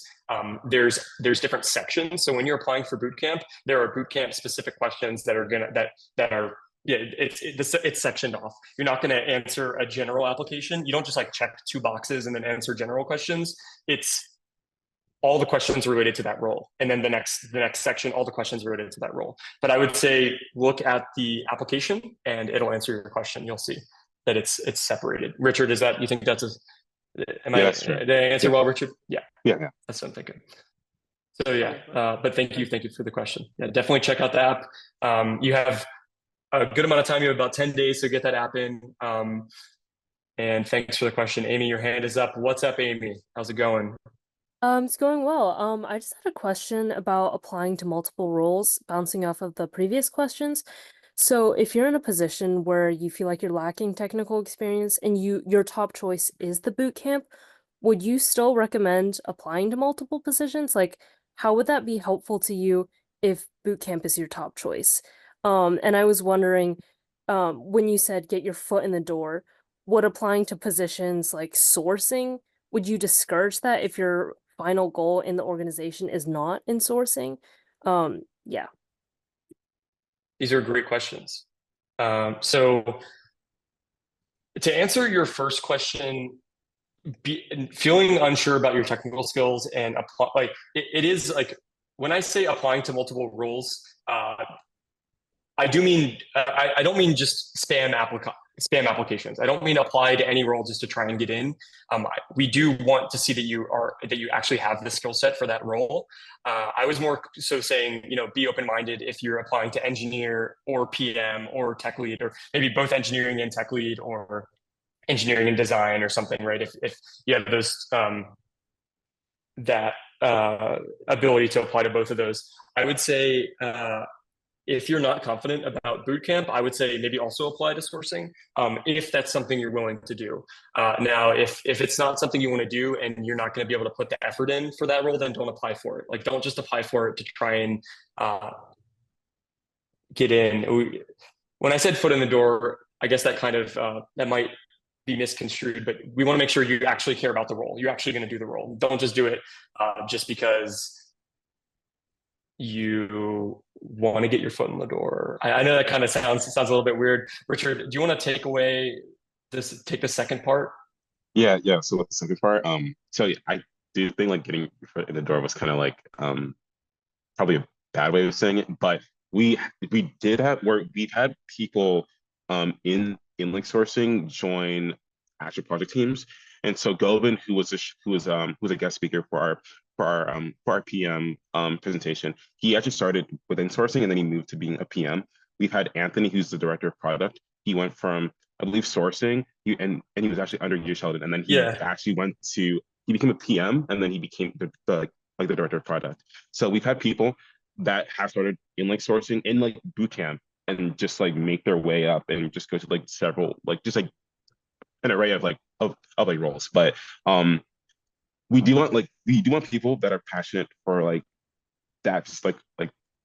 there's different sections. So when you're applying for bootcamp, there are bootcamp specific questions that are it's sectioned off. You're not going to answer a general application. You don't just like check two boxes and then answer general questions. It's all the questions related to that role. And then the next section, all the questions related to that role. But I would say look at the application and it'll answer your question. You'll see that it's separated. Richard, is that, you think that's did I answer well, Richard? Yeah. That's what I'm thinking. So yeah, but thank you for the question. Yeah, definitely check out the app. You have a good amount of time. You have about 10 days to get that app in. And thanks for the question. Amy, your hand is up. What's up, Amy? How's it going? It's going well. I just had a question about applying to multiple roles, bouncing off of the previous questions. So if you're in a position where you feel like you're lacking technical experience and your top choice is the boot camp, would you still recommend applying to multiple positions? Like, how would that be helpful to you if boot camp is your top choice? And I was wondering, when you said get your foot in the door, would applying to positions like sourcing, would you discourage that if your final goal in the organization is not in sourcing? Yeah. These are great questions. So to answer your first question, feeling unsure about your technical skills and apply, like it is like when I say applying to multiple roles, I do mean I don't mean just spam applications. I don't mean apply to any role just to try and get in. We do want to see that you actually have the skill set for that role. I was more so saying, be open-minded if you're applying to engineer or PM or tech lead, or maybe both engineering and tech lead, or engineering and design or something, right? If you have those that ability to apply to both of those, I would say. If you're not confident about bootcamp, I would say maybe also apply to sourcing, if that's something you're willing to do. Now, if it's not something you want to do and you're not going to be able to put the effort in for that role, then don't apply for it. Like, don't just apply for it to try and get in. When I said foot in the door, I guess that kind of that might be misconstrued, but we want to make sure you actually care about the role. You're actually going to do the role. Don't just do it just because you want to get your foot in the door. I know that kind of sounds a little bit weird. Richard, do you want to take the second part? Yeah, yeah. So with the second part, so yeah, I do think like getting your foot in the door was kind of like probably a bad way of saying it, but we did have where we've had people in like sourcing join actual project teams. And so Govind, who was a guest speaker for our PM presentation, he actually started within sourcing and then he moved to being a PM. We've had Anthony, who's the director of product. He went from, I believe, sourcing, and he was actually under you, Sheldon, and then he actually he became a PM, and then he became the like the director of product. So we've had people that have started in like sourcing in like bootcamp and just like make their way up and just go to like several like just like an array of like of like roles. But we do want people that are passionate for like that, just like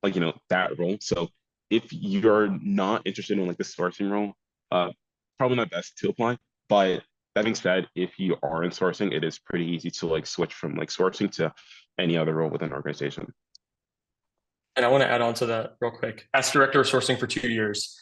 you know, that role. So if you're not interested in like the sourcing role, probably not best to apply. But that being said, if you are in sourcing, it is pretty easy to like switch from like sourcing to any other role within an organization. And I want to add on to that real quick. As director of sourcing for 2 years,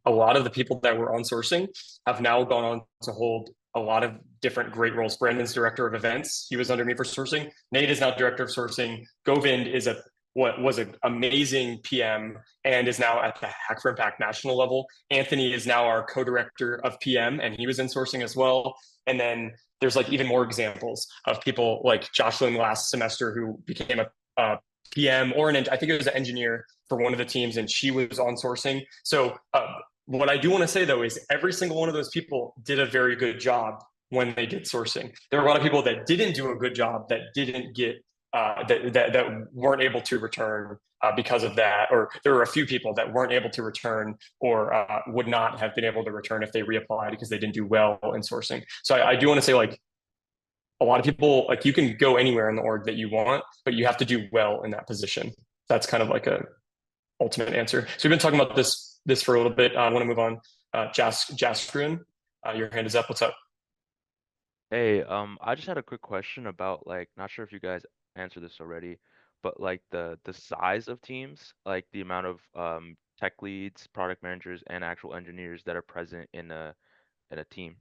a lot of the people that were on sourcing have now gone on to hold a lot of different great roles. Brandon's director of events. He was under me for sourcing. Nate is now director of sourcing. Govind is what was an amazing PM and is now at the Hack4Impact national level. Anthony is now our co-director of PM and he was in sourcing as well. And then there's like even more examples of people like Jocelyn last semester who became a PM or I think it was an engineer for one of the teams and she was on sourcing. So what I do want to say though is every single one of those people did a very good job when they did sourcing. There are a lot of people that didn't do a good job that didn't get that weren't able to return because of that, or there were a few people that weren't able to return or would not have been able to return if they reapplied because they didn't do well in sourcing. So I do want to say like a lot of people, like you can go anywhere in the org that you want, but you have to do well in that position. That's kind of like a ultimate answer. So we've been talking about this for a little bit. I want to move on. Jaskrin, your hand is up. What's up? Hey, I just had a quick question about like, not sure if you guys answered this already, but like the size of teams, like the amount of tech leads, product managers, and actual engineers that are present in a team.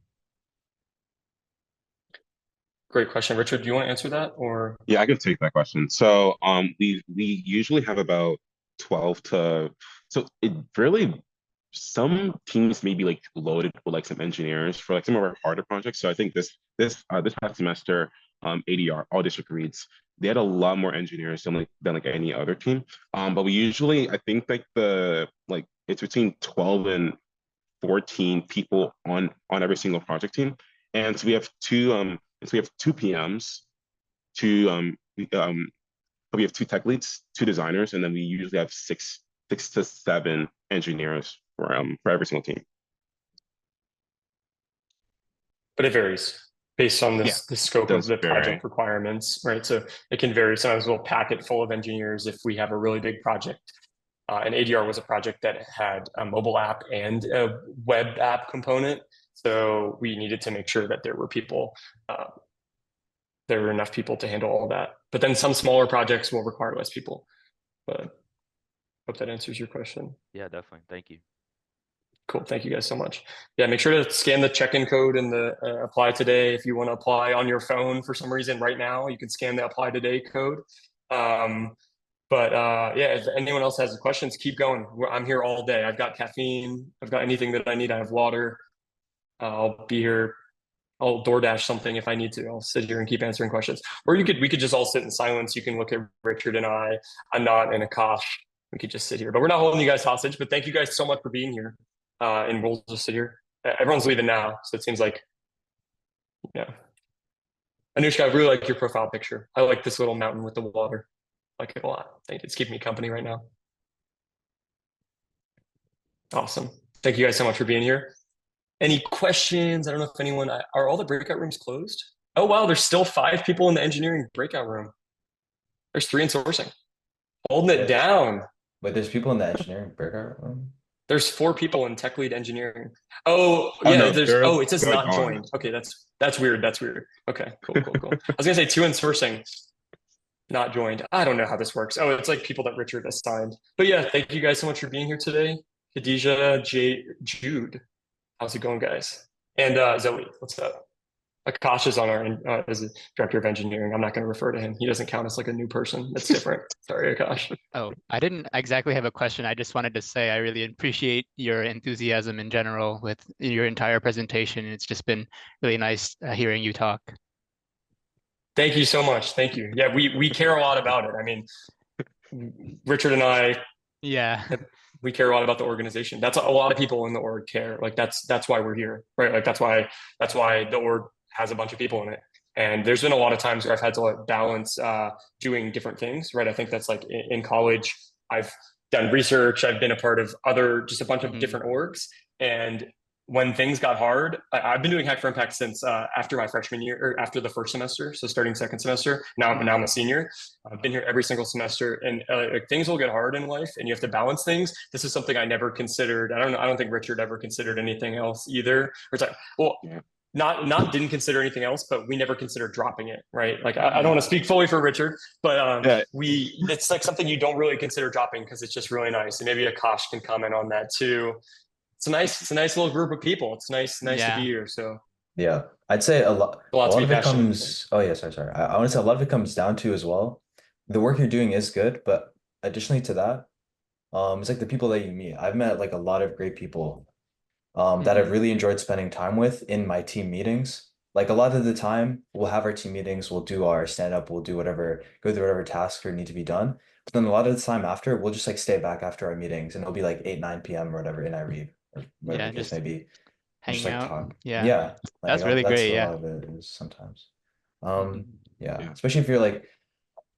Great question. Richard, do you want to answer that or? Yeah, I can take that question. So we usually have about 12 to, so it really, some teams may be like loaded with like some engineers for like some of our harder projects. So I think this past semester, ADR, all district reads, they had a lot more engineers than like any other team. But we usually, I think like it's between 12 and 14 people on every single project team. And so we have two PMs, we have two tech leads, two designers, and then we usually have six to seven engineers for every single team. But it varies based on the scope of the project requirements, right? So it can vary. Sometimes we'll pack it full of engineers if we have a really big project. And ADR was a project that had a mobile app and a web app component. So we needed to make sure that there were people, there were enough people to handle all that. But then some smaller projects will require less people. But hope that answers your question. Yeah, definitely. Thank you. Cool. Thank you guys so much. Yeah, make sure to scan the check-in code and the apply today. If you want to apply on your phone for some reason right now, you can scan the apply today code. Yeah, if anyone else has questions, keep going. I'm here all day. I've got caffeine. I've got anything that I need. I have water. I'll be here. I'll DoorDash something if I need to. I'll sit here and keep answering questions. Or we could just all sit in silence. You can look at Richard and I, Anat and Akash. We could just sit here. But we're not holding you guys hostage. But thank you guys so much for being here. And we'll just sit here. Everyone's leaving now, so it seems like, yeah. Anushka, I really like your profile picture. I like this little mountain with the water. I like it a lot. Thank you. It's keeping me company right now. Awesome. Thank you guys so much for being here. Any questions? I don't know if anyone, are all the breakout rooms closed? Oh, wow. There's still 5 people in the engineering breakout room. There's 3 in sourcing. Holding it down. Wait, there's people in the engineering breakout room? There's 4 people in tech lead engineering. Oh, yeah. No, it says not joined. Okay, that's weird. That's weird. Okay, cool. I was gonna say 2 in sourcing. not joined. I don't know how this works. Oh, it's like people that Richard assigned. But yeah, thank you guys so much for being here today. Khadijah, Jude, how's it going, guys? And Zoe, what's up? Akash is on our as a director of engineering. I'm not going to refer to him. He doesn't count as like a new person. That's different. Sorry, Akash. Oh, I didn't exactly have a question. I just wanted to say I really appreciate your enthusiasm in general with your entire presentation. It's just been really nice hearing you talk. Thank you so much. Thank you. Yeah, we care a lot about it. I mean, Richard and I, Yeah. we care a lot about the organization. That's a lot of people in the org care. Like that's why we're here, right? Like that's why the org has a bunch of people in it. And there's been a lot of times where I've had to like balance doing different things, right? I think that's like in college, I've done research, I've been a part of just a bunch of different orgs. And when things got hard, I've been doing Hack4Impact since after my freshman year, or after the first semester, so starting second semester. Now I'm a senior. I've been here every single semester, and like, things will get hard in life, and you have to balance things. This is something I never considered. I don't think Richard ever considered anything else either. Or it's like, well, not didn't consider anything else, but we never considered dropping it, right? Like I don't want to speak fully for Richard, but it's like something you don't really consider dropping because it's just really nice. And maybe Akash can comment on that too. It's a nice little group of people. It's nice to be here. So yeah, I'd say a lot of it comes. Oh yeah, sorry. I want to say a lot of it comes down to as well. The work you're doing is good, but additionally to that, it's like the people that you meet. I've met like a lot of great people that I've really enjoyed spending time with in my team meetings. Like a lot of the time, we'll have our team meetings, we'll do our stand up, we'll do whatever, go through whatever tasks need to be done. But then a lot of the time after, we'll just like stay back after our meetings, and it'll be like 8, 9 p.m. or whatever, and I read. Or whatever the case may be. Hanging out. Talk. Yeah. That's really great. A lot of it is sometimes. Especially if you're like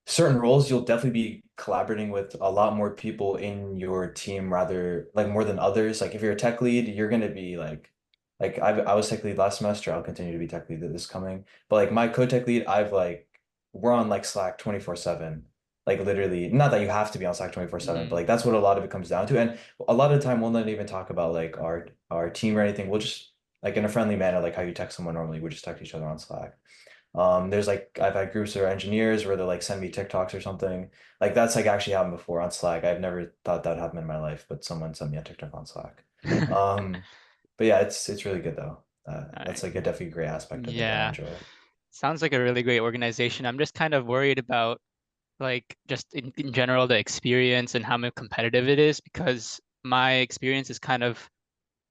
certain roles, you'll definitely be collaborating with a lot more people in your team, rather like more than others. Like if you're a tech lead, you're gonna be like I was tech lead last semester. I'll continue to be tech lead this coming. But like my co-tech lead, we're on like Slack 24/7. Like literally, not that you have to be on Slack 24/7, but like that's what a lot of it comes down to. And a lot of the time we'll not even talk about like our team or anything. We'll just like in a friendly manner, like how you text someone normally, we just text each other on Slack. There's like I've had groups of engineers where they like send me TikToks or something. Like that's like actually happened before on Slack. I've never thought that happened in my life, but someone sent me a TikTok on Slack. But yeah, it's really good though. That's like a definitely great aspect of it that I enjoy. Sounds like a really great organization. I'm just kind of worried about like just in general the experience and how competitive it is, because my experience is kind of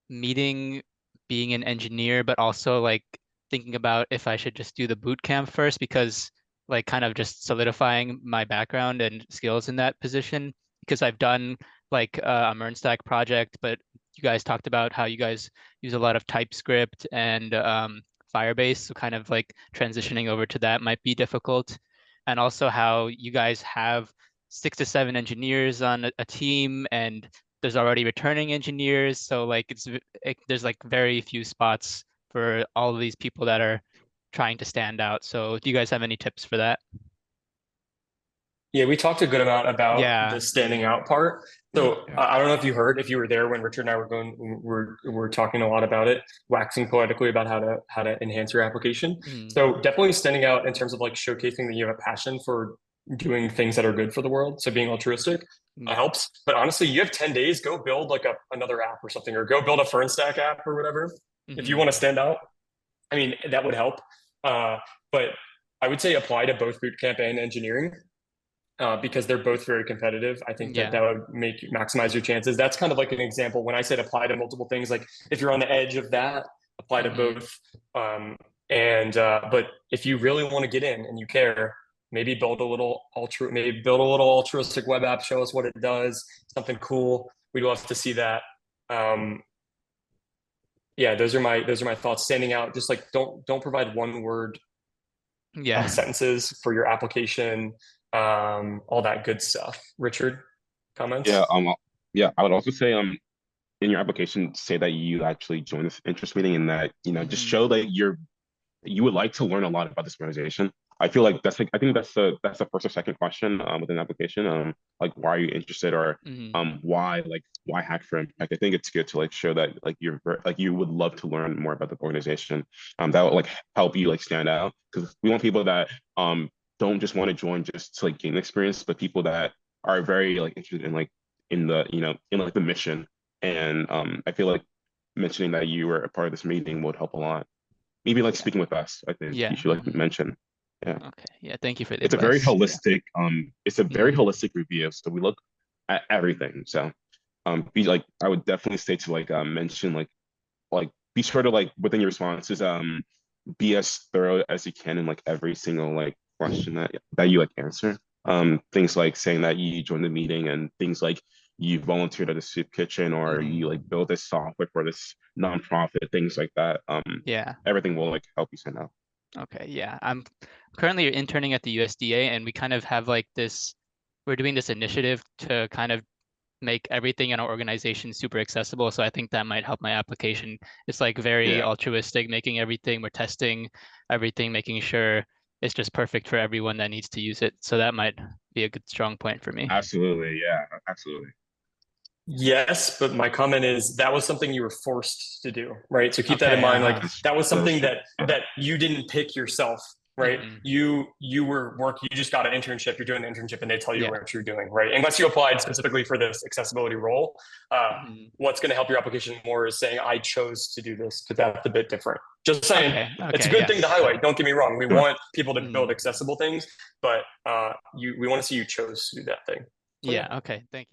being an engineer, but also like thinking about if I should just do the boot camp first, because like kind of just solidifying my background and skills in that position, because I've done like a MERN-stack project, but you guys talked about how you guys use a lot of TypeScript and Firebase, so kind of like transitioning over to that might be difficult. And also how you guys have 6 to 7 engineers on a team, and there's already returning engineers. So like there's like very few spots for all of these people that are trying to stand out. So do you guys have any tips for that? Yeah, we talked a good amount about the standing out part. So I don't know if you were there when Richard and I were talking a lot about it, waxing poetically about how to enhance your application. So definitely standing out in terms of like showcasing that you have a passion for doing things that are good for the world. So being altruistic helps. But honestly, you have 10 days, go build like another app or something, or go build a FernStack app or whatever. If you want to stand out, I mean, that would help. But I would say apply to both bootcamp and engineering. Because they're both very competitive. I think that would maximize your chances. That's kind of like an example. When I said apply to multiple things, like if you're on the edge of that, apply to both. But if you really want to get in and you care, maybe build a little altruistic web app, show us what it does, something cool. We'd love to see that. Those are my thoughts. Standing out, just like don't provide one word sentences for your application. All that good stuff. Richard, comments? I would also say in your application, say that you actually joined this interest meeting, and that just show that you would like to learn a lot about this organization. I feel like that's the first or second question within the application. Like why are you interested, or why Hack4Impact? I think it's good to like show that like you would love to learn more about the organization. That would like help you like stand out, because we want people that don't just want to join just to like gain experience, but people that are very like interested in like in the in like the mission. And I feel like mentioning that you were a part of this meeting would help a lot. Maybe like speaking with us, I think you should like mention. Yeah. Okay. Yeah. Thank you for the It's a very advice. holistic, it's a very holistic review. So we look at everything. So be like, I would definitely say to like mention like be sure to like within your responses, be as thorough as you can in like every single like question that you like answer. Things like saying that you joined the meeting, and things like you volunteered at a soup kitchen, or you like build this software for this nonprofit, things like that. Yeah. Everything will like help you stand out. Okay, yeah. I'm currently interning at the USDA, and we kind of have like this, we're doing this initiative to kind of make everything in our organization super accessible. So I think that might help my application. It's like very altruistic, making everything, we're testing everything, making sure it's just perfect for everyone that needs to use it. So that might be a good strong point for me. Absolutely, yeah, absolutely. Yes, but my comment is that was something you were forced to do, right? So keep that in mind. Like that was something that you didn't pick yourself, right? You just got an internship, you're doing the internship, and they tell you what you're doing, right? Unless you applied specifically for this accessibility role, what's going to help your application more is saying I chose to do this, because that's a bit different. Just saying, it's a good thing to highlight. Don't get me wrong. We want people to build accessible things, but we want to see you chose to do that thing. Yeah. Okay. Thank you.